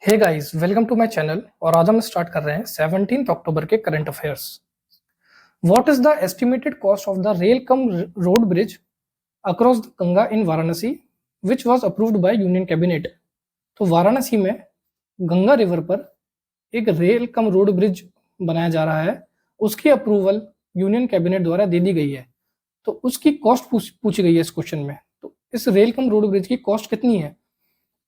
Hey guys, welcome to my channel. और आज हम स्टार्ट कर रहे हैं 17 अक्टूबर के current affairs. What is the estimated cost of the rail cum road bridge across the Ganga in Varanasi which was approved by union cabinet. तो वाराणसी में Ganga river पर एक रेल कम रोड ब्रिज बनाया जा रहा है, उसकी अप्रूवल यूनियन कैबिनेट द्वारा दे दी गई है। तो उसकी कॉस्ट पूछी गई है इस क्वेश्चन में। तो इस रेल कम रोड ब्रिज की कॉस्ट कितनी है?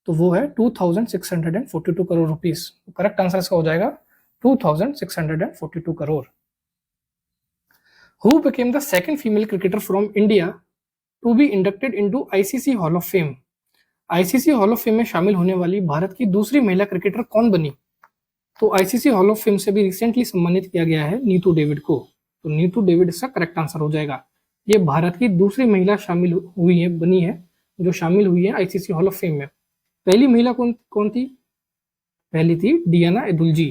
तो वो है 2642 करोड़ रुपीस। करेक्ट आंसर इसका हो जाएगा 2642 crore. Who became the second female cricketer from India to be inducted into ICC hall of fame. ICC hall of fame में शामिल होने वाली भारत की दूसरी महिला क्रिकेटर कौन बनी? तो आईसीसी हॉल ऑफ फेम से भी रिसेंटली सम्मानित किया गया है नीतू डेविड को। तो नीतू डेविड इसका करेक्ट आंसर हो जाएगा। ये भारत की दूसरी महिला शामिल हुई है, बनी है, जो शामिल हुई है आईसीसी हॉल ऑफ फेम में। पहली महिला कौन थी? पहली थी डियाना एदुल्जी,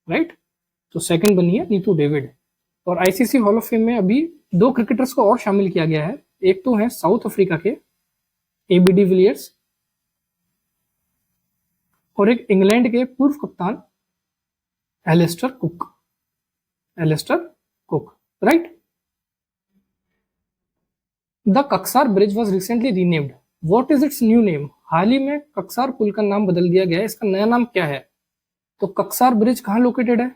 राइट। तो सेकंड बनी है नीतू डेविड। और आईसीसी हॉल ऑफ फेम में अभी दो क्रिकेटर्स को और शामिल किया गया है। एक तो है साउथ अफ्रीका के एबी डिविलियर्स और एक इंग्लैंड के पूर्व कप्तान Alastair Cook. Right. The Kaksar bridge was recently renamed, what is its new name? हाल ही में कक्सार पुल का नाम बदल दिया गया है, इसका नया नाम क्या है? तो कक्सार ब्रिज कहां लोकेटेड है?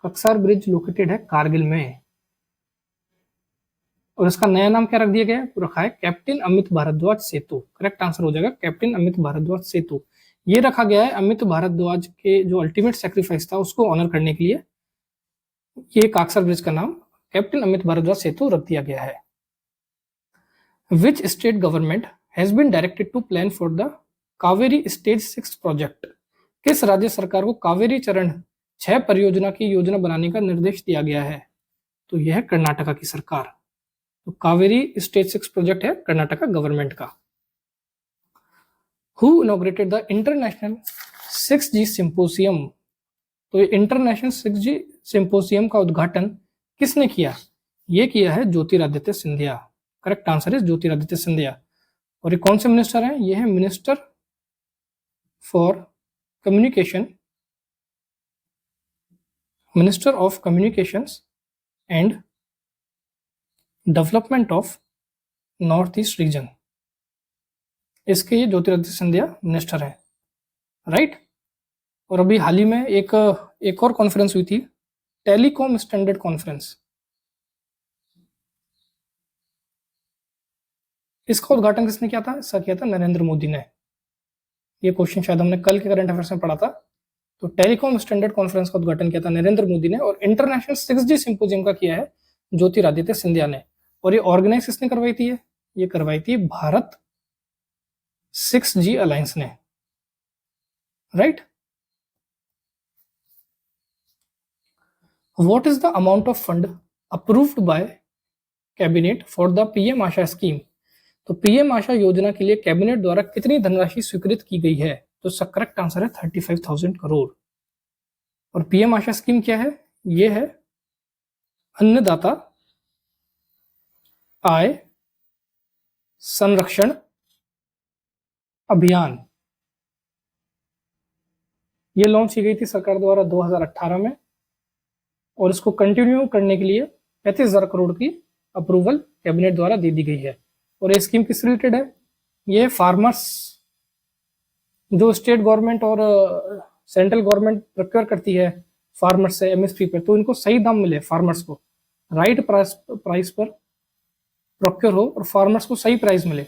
कक्सार ब्रिज लोकेटेड है कारगिल में। और इसका नया नाम क्या रख दिया गया है? रखा है कैप्टन अमित भारद्वाज सेतु। करेक्ट आंसर हो जाएगा कैप्टन अमित भारद्वाज सेतु। ये रखा गया है अमित भारद्वाज के जो अल्टीमेट सेक्रीफाइस था उसको ऑनर करने के लिए। ये कक्सार ब्रिज का नाम कैप्टन अमित भारद्वाज सेतु रख दिया गया है। Which state government has been directed to plan for the Kaveri stage 6 project? किस राज्य सरकार को कावेरी चरण 6 परियोजना की योजना बनाने का निर्देश दिया गया है? तो यह है कर्नाटका की सरकार। तो कावेरी स्टेज 6 प्रोजेक्ट है कर्नाटका गवर्नमेंट का। Who inaugurated the international 6G symposium? तो ये इंटरनेशनल 6G सिंपोजियम का उद्घाटन किसने किया? ये किया है ज्योतिरादित्य सिंधिया। करेक्ट आंसर है ज्योतिरादित्य सिंधिया। और ये कौन से मिनिस्टर हैं? ये है minister for communication, minister of communications and development of north east region. इसके ये ज्योतिरादित्य सिंधिया मिनिस्टर हैं, राइट। और अभी हाल ही में एक और कॉन्फ्रेंस हुई थी, टेलीकॉम स्टैंडर्ड कॉन्फ्रेंस। इसका उद्घाटन किसने किया था? इसका किया था नरेंद्र मोदी ने। ये क्वेश्चन शायद हमने कल के करंट अफेयर्स में पढ़ा था। तो टेलीकॉम स्टैंडर्ड कॉन्फ्रेंस का उद्घाटन किया था नरेंद्र मोदी ने और इंटरनेशनल 6G सिंपोजियम का किया है ज्योतिरादित्य सिंधिया ने। और ये ऑर्गेनाइज किसने करवाई थी? ये करवाई थी भारत 6G अलायंस ने, right. What is the amount of fund approved by cabinet for the PM Asha scheme? तो पीएम आशा योजना के लिए कैबिनेट द्वारा कितनी धनराशि स्वीकृत की गई है? तो इसका करेक्ट आंसर है 35,000 करोड़। और पीएम आशा स्कीम क्या है? ये है अन्नदाता आय संरक्षण अभियान। ये लॉन्च की गई थी सरकार द्वारा 2018 में और इसको कंटिन्यू करने के लिए 35,000 करोड़ की अप्रूवल कैबिनेट द्वारा दे दी गई है। और ये स्कीम किस रिलेटेड है? ये फार्मर्स, जो स्टेट गवर्नमेंट और सेंट्रल गवर्नमेंट प्रोक्योर करती है फार्मर्स से एमएसपी पर, तो इनको सही दाम मिले, फार्मर्स को राइट प्राइस पर प्रोक्योर हो और फार्मर्स को सही प्राइस मिले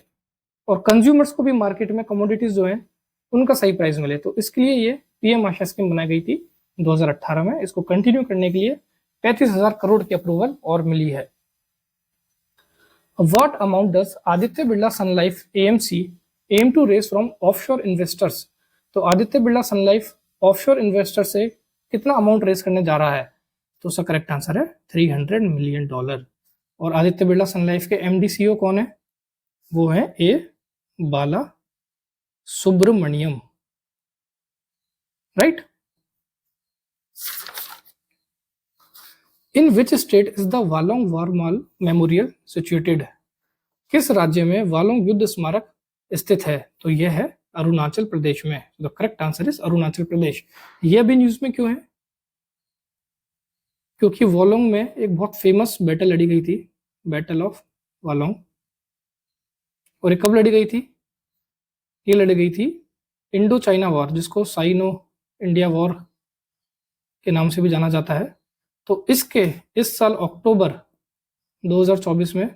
और कंज्यूमर्स को भी मार्केट में कमोडिटीज जो हैं उनका सही प्राइस मिले। तो इसके लिए ये पीएम आशा स्कीम बनाई गई थी 2018 में। इसको कंटिन्यू करने के लिए 35,000 करोड़ की अप्रूवल और मिली है। What amount does Aditya Birla Sun Life AMC aim to raise from offshore investors? तो Aditya Birla sun life offshore investor से कितना अमाउंट रेज करने जा रहा है? तो उसका करेक्ट आंसर है $300 मिलियन। और आदित्य बिरला सन लाइफ के एमडी सीईओ कौन है? वो है ए बाला सुब्रमण्यम, right. In which state is the Walong वारमाल मेमोरियल सिचुएटेड? किस राज्य में वालोंग युद्ध स्मारक स्थित है? तो यह है अरुणाचल प्रदेश में। The correct answer is Arunachal Pradesh. ये अभी न्यूज में क्यों है? क्योंकि वोलोंग में एक बहुत फेमस बैटल लड़ी गई थी, बैटल ऑफ वोलोंग। और ये कब लड़ी गई थी? ये लड़ी गई थी इंडो चाइना वॉर, जिसको साइनो इंडिया वॉर के नाम से भी जाना जाता है। तो इसके इस साल अक्टूबर 2024 में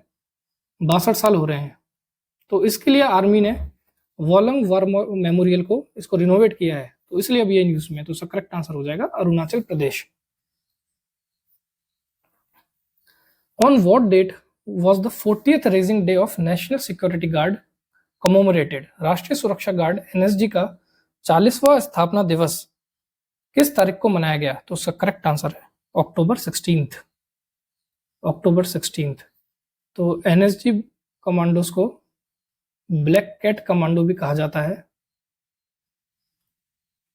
62 साल हो रहे हैं। तो इसके लिए आर्मी ने वोलोंग वॉर मेमोरियल को इसको रिनोवेट किया है, तो इसलिए अब ये न्यूज में। तो इसका करेक्ट आंसर हो जाएगा Arunachal Pradesh. On what date was the 40th raising day of National Security Guard commemorated? राष्ट्रीय सुरक्षा गार्ड एनएसजी का 40वां स्थापना दिवस किस तारीख को मनाया गया? तो उसका करेक्ट आंसर है अक्टूबर 16। अक्टूबर 16। तो एनएसजी कमांडोज को ब्लैक कैट कमांडो भी कहा जाता है।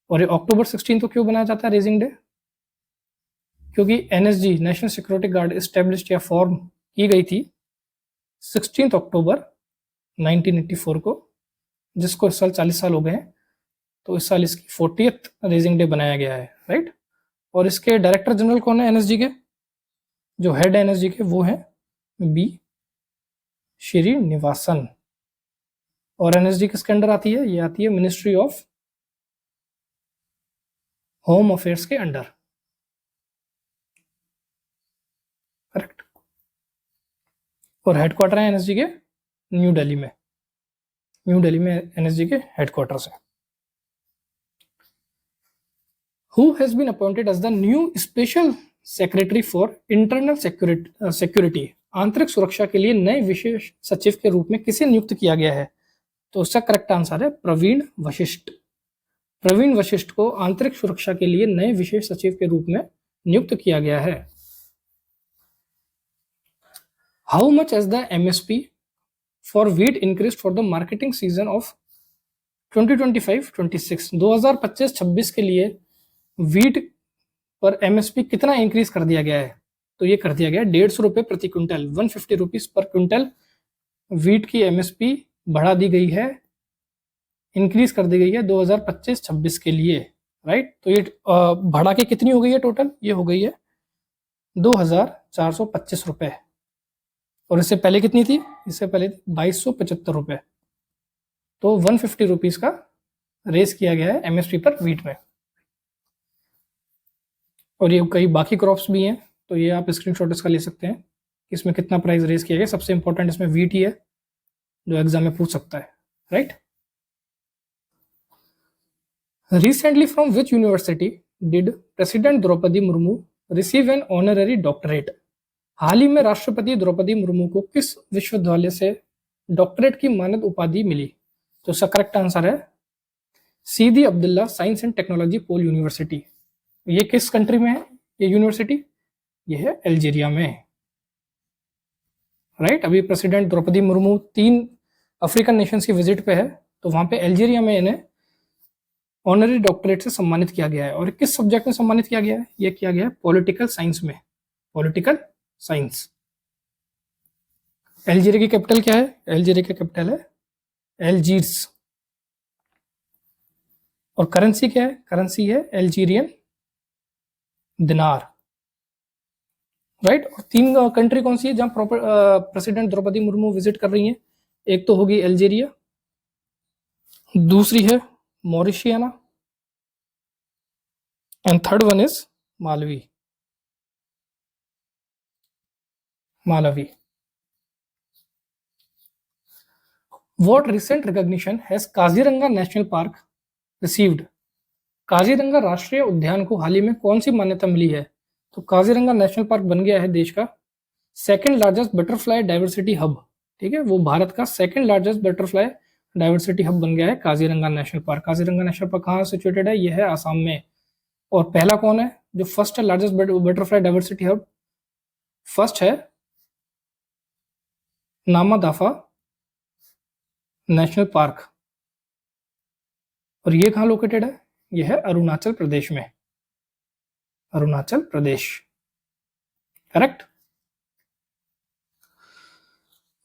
और ये अक्टूबर 16 को क्यों बनाया जाता है रेजिंग डे? क्योंकि NSG national security guard establish या फॉर्म की गई थी 16 अक्टूबर 1984 को, जिसको इस साल 40 साल हो गए हैं। तो इस साल इसकी 40th रेजिंग डे बनाया गया है, राइट। और इसके डायरेक्टर जनरल कौन है एनएसजी के? जो हेड है एनएसजी के वो है बी श्रीनिवासन। और एनएसजी किसके अंडर आती है? ये आती है मिनिस्ट्री ऑफ होम अफेयर्स के अंडर, करेक्ट। और हेडक्वार्टर है एनएसजी के न्यू दिल्ली में। न्यू दिल्ली में एनएसजी के हेडक्वार्टर्स है। Who has been appointed as the new special secretary for internal security? आंतरिक सुरक्षा के लिए नए विशेष सचिव के रूप में किसे नियुक्त किया गया है? तो उसका करेक्ट आंसर है प्रवीण वशिष्ठ। प्रवीण वशिष्ठ को आंतरिक सुरक्षा के लिए नए विशेष सचिव के रूप में नियुक्त किया गया है। How much has the MSP for wheat increased for the marketing season of 2025-26? 2025-26 के लिए वीट पर एमएसपी कितना इंक्रीज कर दिया गया है? तो ये कर दिया गया 150 रुपए प्रति quintal, 150 rupees per quintal wheat की एमएसपी बढ़ा दी गई है, इंक्रीज कर दी गई है 2025-26 के लिए, राइट। तो ये बढ़ा के कितनी हो गई है टोटल? ये हो गई है 2425 रुपए। और इससे पहले कितनी थी? इससे पहले 2275 रुपए। तो 150 रुपीज का रेस किया गया है एमएसपी पर वीट में। और ये कई बाकी क्रॉप्स भी हैं, तो ये आप स्क्रीनशॉट इसका ले सकते हैं, इसमें कितना प्राइस रेस किया गया। सबसे इंपॉर्टेंट इसमें वीट ही है जो एग्जाम में पूछ सकता है, right. Recently from which university did president Droupadi Murmu receive an honorary doctorate? हाल ही में राष्ट्रपति द्रौपदी मुर्मू को किस विश्वविद्यालय से डॉक्टरेट की मानद उपाधि मिली? तो इसका करेक्ट आंसर है Sidi Abdellah science and technology pole university. ये किस कंट्री में है ये यूनिवर्सिटी? ये है अल्जीरिया में, राइट। अभी president Droupadi Murmu 3 African nations की विजिट पे है, तो वहां पे अल्जीरिया में इन्हें ऑनररी डॉक्टरेट से सम्मानित किया गया है। और किस सब्जेक्ट में सम्मानित किया गया है? ये किया गया है पॉलिटिकल साइंस में, पॉलिटिकल साइंस। अल्जीरिया की कैपिटल क्या है? अल्जीरिया की कैपिटल है अल्जीर्स। और करेंसी क्या है? करेंसी है अल्जीरियन दिनार, राइट। और 3 कंट्री कौन सी है जहां प्रेसिडेंट द्रौपदी मुर्मू विजिट कर रही हैं? एक तो होगी अल्जीरिया, दूसरी है Mauritania, and third one is Malawi, Malawi. What recent recognition has Kaziranga national park received? Kaziranga राष्ट्रीय उद्यान को हाल ही में कौन सी मान्यता मिली है? तो काजीरंगा नेशनल पार्क बन गया है देश का second largest butterfly diversity hub, ठीक है। वो भारत का second largest butterfly diversity hub बन गया है Kaziranga national park. Kaziranga national park कहाँ सिचुएटेड है? ये है आसाम में। और पहला कौन है जो फर्स्ट है largest butterfly diversity hub? First है नामादाफा नेशनल पार्क। और ये कहाँ लोकेटेड है? ये है अरुणाचल प्रदेश में, Arunachal Pradesh, correct.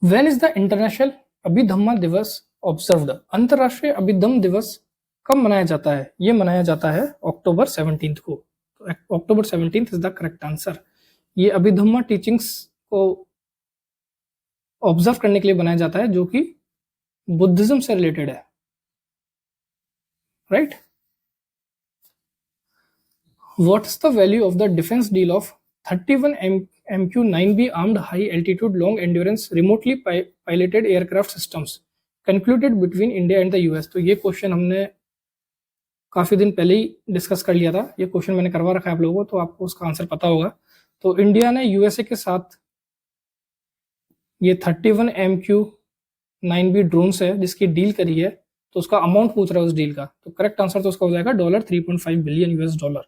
When is the international Abhidhamma Divas observed. अंतरराष्ट्रीय अभिधम्म दिवस कब मनाया जाता है? ये मनाया जाता है अक्टूबर 17 को। तो अक्टूबर 17 इज द करेक्ट आंसर। ये अभिधम्मा टीचिंग्स को ऑब्जर्व करने के लिए बनाया जाता है, जो कि बुद्धिज्म से रिलेटेड है, right. What is the value of the defence deal of 31 MQ-9B armed high altitude long endurance remotely piloted aircraft systems concluded between India and the US? तो ये क्वेश्चन हमने काफी दिन पहले ही डिस्कस कर लिया था। ये क्वेश्चन मैंने करवा रखा है आप लोगों को, तो आपको उसका आंसर पता होगा। तो इंडिया ने यूएसए के साथ ये 31 MQ-9B ड्रोन्स है जिसकी डील करी है, तो उसका अमाउंट पूछ रहा है उस डील का। तो करेक्ट आंसर तो उसका हो जाएगा $3.5 बिलियन US,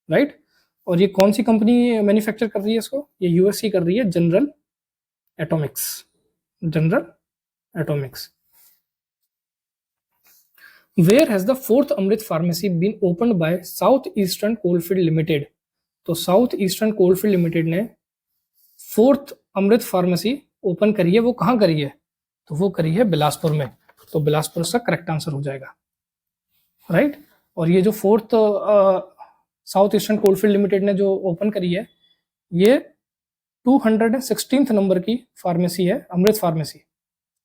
राइट। और ये कौन सी कंपनी मैन्युफैक्चर कर रही है इसको? ये यूएस की कर रही है, general Atomics. Where has the fourth Amrit Pharmacy been opened by South Eastern Coalfield Limited? तो साउथ ईस्टर्न कोलफील्ड लिमिटेड ने फोर्थ अमृत फार्मेसी ओपन करी है। वो कहाँ करी है? तो वो करी है बिलासपुर में। तो बिलासपुर का करेक्ट आंसर हो जाएगा, राइट। और ये जो fourth south eastern coalfield limited ने जो ओपन करी है, ये 216 नंबर की फार्मेसी है, अमृत फार्मेसी।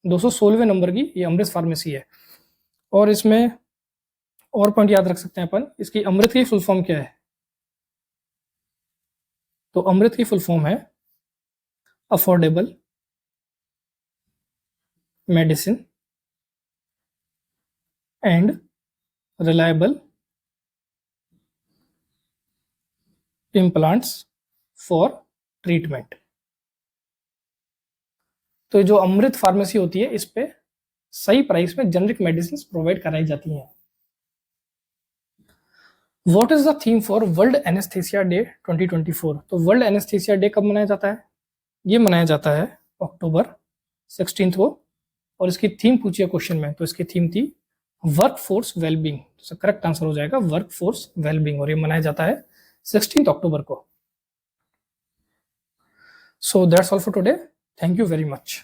216वें नंबर की ये अमृत फार्मेसी है। और इसमें और पॉइंट याद रख सकते हैं अपन, इसकी अमृत की फुल फॉर्म क्या है? तो अमृत की फुल फॉर्म है affordable medicine and reliable implants for treatment. तो ये जो अमृत फार्मेसी होती है, इस पे सही प्राइस में जेनरिक मेडिसिन प्रोवाइड कराई जाती हैं। What is the theme for world anaesthesia day 2024? तो वर्ल्ड एनेस्थीसिया डे कब मनाया जाता है? ये मनाया जाता है अक्टूबर 16 को। और इसकी थीम पूछी है क्वेश्चन में, तो इसकी थीम थी वर्क फोर्स वेलबींग। तो करेक्ट आंसर हो जाएगा वर्क फोर्स वेलबींग। और ये मनाया जाता है 16 अक्टूबर को। So that's all for today. Thank you very much.